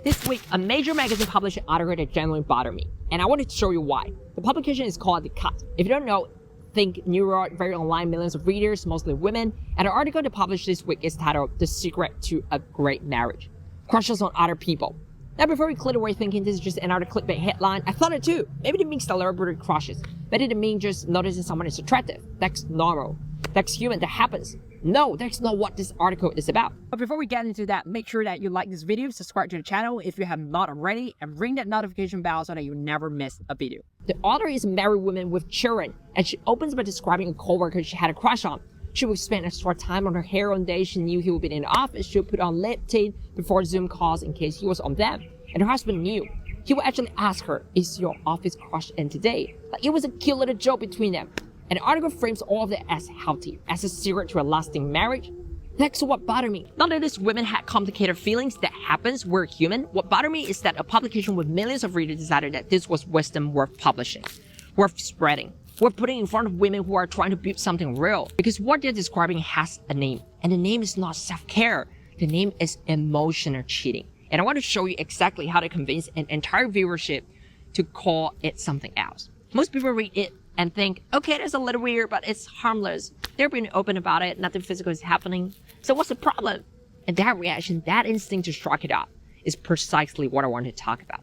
This week, a major magazine published an article that genuinely bothered me, and I wanted to show you why. The publication is called The Cut. If you don't know, think New York, very online, millions of readers, mostly women, and the article they published this week is titled The Secret to a Great Marriage. Crushes on other people. Now, before we click away thinking this is just another clickbait headline, I thought it too. Maybe it means celebrity crushes. But it didn't mean just noticing someone is attractive. That's normal. That's human. That happens. No, that's not what this article is about. But before we get into that, make sure that you like this video, subscribe to the channel if you have not already, and ring that notification bell so that you never miss a video. The author is a married woman with children, and she opens by describing a coworker she had a crush on. She would spend extra time on her hair on days she knew he would be in the office. She would put on lip tint before Zoom calls in case he was on them. And her husband knew. He would actually ask her, "Is your office crush in today?" Like it was a cute little joke between them. And the article frames all of that as healthy, as a secret to a lasting marriage. That's what bothered me. Not that these women had complicated feelings, that happens, we're human. What bothered me is that a publication with millions of readers decided that this was wisdom worth publishing, worth spreading, worth putting in front of women who are trying to build something real. Because what they're describing has a name, and the name is not self-care. The name is emotional cheating. And I want to show you exactly how to convince an entire viewership to call it something else. Most people read it and think, okay, that's a little weird, but it's harmless. They're being open about it. Nothing physical is happening. So what's the problem? And that reaction, that instinct to shrug it off is precisely what I want to talk about.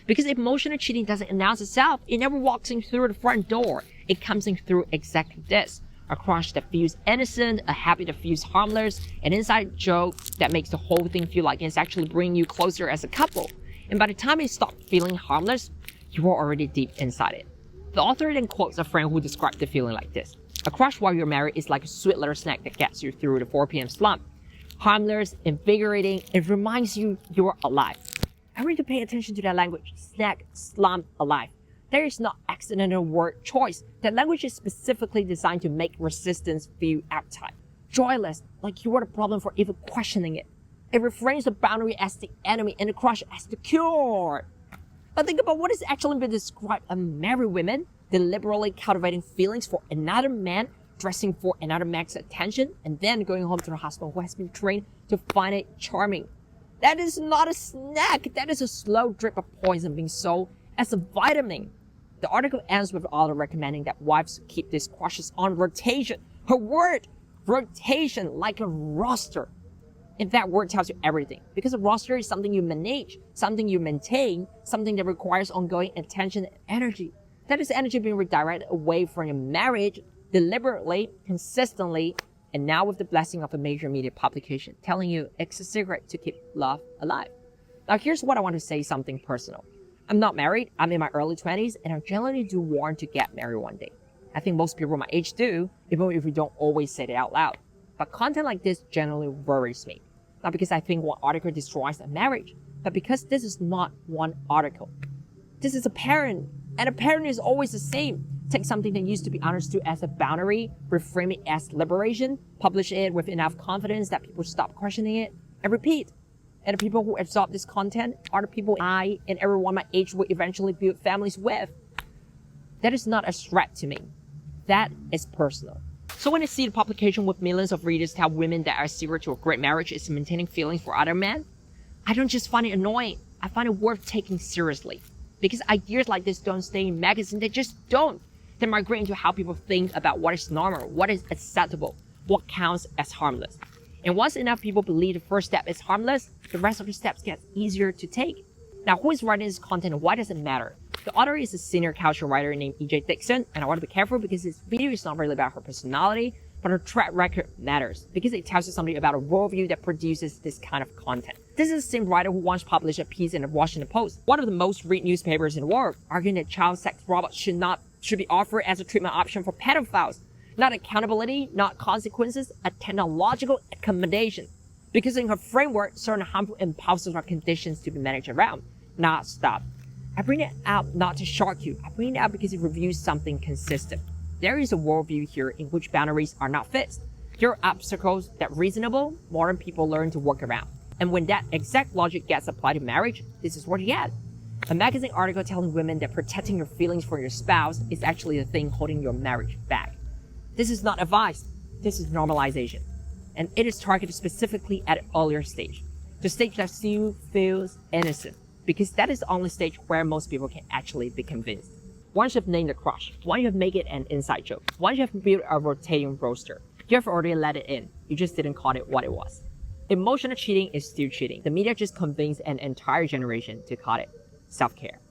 Because emotional cheating doesn't announce itself. It never walks in through the front door. It comes in through exactly this. A crush that feels innocent, a habit that feels harmless, an inside joke that makes the whole thing feel like it's actually bringing you closer as a couple. And by the time it stops feeling harmless, you are already deep inside it. The author then quotes a friend who described the feeling like this. A crush while you're married is like a sweet little snack that gets you through the 4 p.m. slump. Harmless, invigorating, it reminds you you're alive. I need to pay attention to that language. Snack, slump, alive. There is not accidental word choice. That language is specifically designed to make resistance feel appetite. Joyless, like you are the problem for even questioning it. It reframes the boundary as the enemy and the crush as the cure. But think about what is actually being described as married women deliberately cultivating feelings for another man, dressing for another man's attention, and then going home to her husband who has been trained to find it charming. That is not a snack. That is a slow drip of poison being sold as a vitamin. The article ends with the author recommending that wives keep these crushes on rotation. Her word, rotation, like a roster. And that word tells you everything, because a roster is something you manage, something you maintain, something that requires ongoing attention and energy. That is energy being redirected away from your marriage deliberately, consistently, and now with the blessing of a major media publication telling you it's a secret to keep love alive. Now here's what I want to say, something personal. I'm not married, I'm in my early 20s, and I generally do want to get married one day. I think most people my age do, even if we don't always say it out loud. But content like this generally worries me. Not because I think one article destroys a marriage, but because this is not one article. This is a pattern, and a pattern is always the same. Take something that used to be understood as a boundary, reframe it as liberation, publish it with enough confidence that people stop questioning it, and repeat. And the people who absorb this content are the people I and everyone my age will eventually build families with. That is not a threat to me. That is personal. So when I see the publication with millions of readers tell women that our secret to a great marriage is maintaining feelings for other men, I don't just find it annoying, I find it worth taking seriously. Because ideas like this don't stay in magazines, they just don't. They migrate into how people think about what is normal, what is acceptable, what counts as harmless. And once enough people believe the first step is harmless, the rest of the steps get easier to take. Now, who is writing this content and why does it matter? The author is a senior culture writer named E.J. Dixon, and I want to be careful because this video is not really about her personality, but her track record matters because it tells you something about a worldview that produces this kind of content. This is the same writer who once published a piece in the Washington Post, one of the most read newspapers in the world, arguing that child sex robots should be offered as a treatment option for pedophiles. Not accountability, not consequences, a technological accommodation. Because in her framework, certain harmful impulses are conditions to be managed around, not stopped. I bring it out not to shock you. I bring it out because it reviews something consistent. There is a worldview here in which boundaries are not fixed. There are obstacles that reasonable, modern people learn to work around. And when that exact logic gets applied to marriage, this is what you get. A magazine article telling women that protecting your feelings for your spouse is actually the thing holding your marriage back. This is not advice. This is normalization. And it is targeted specifically at an earlier stage. the stage that still feels innocent, because that is the only stage where most people can actually be convinced. Once you've named the crush, once you have made it an inside joke, once you have built a rotating roster, you have already let it in. You just didn't call it what it was. Emotional cheating is still cheating. The media just convinced an entire generation to call it self-care.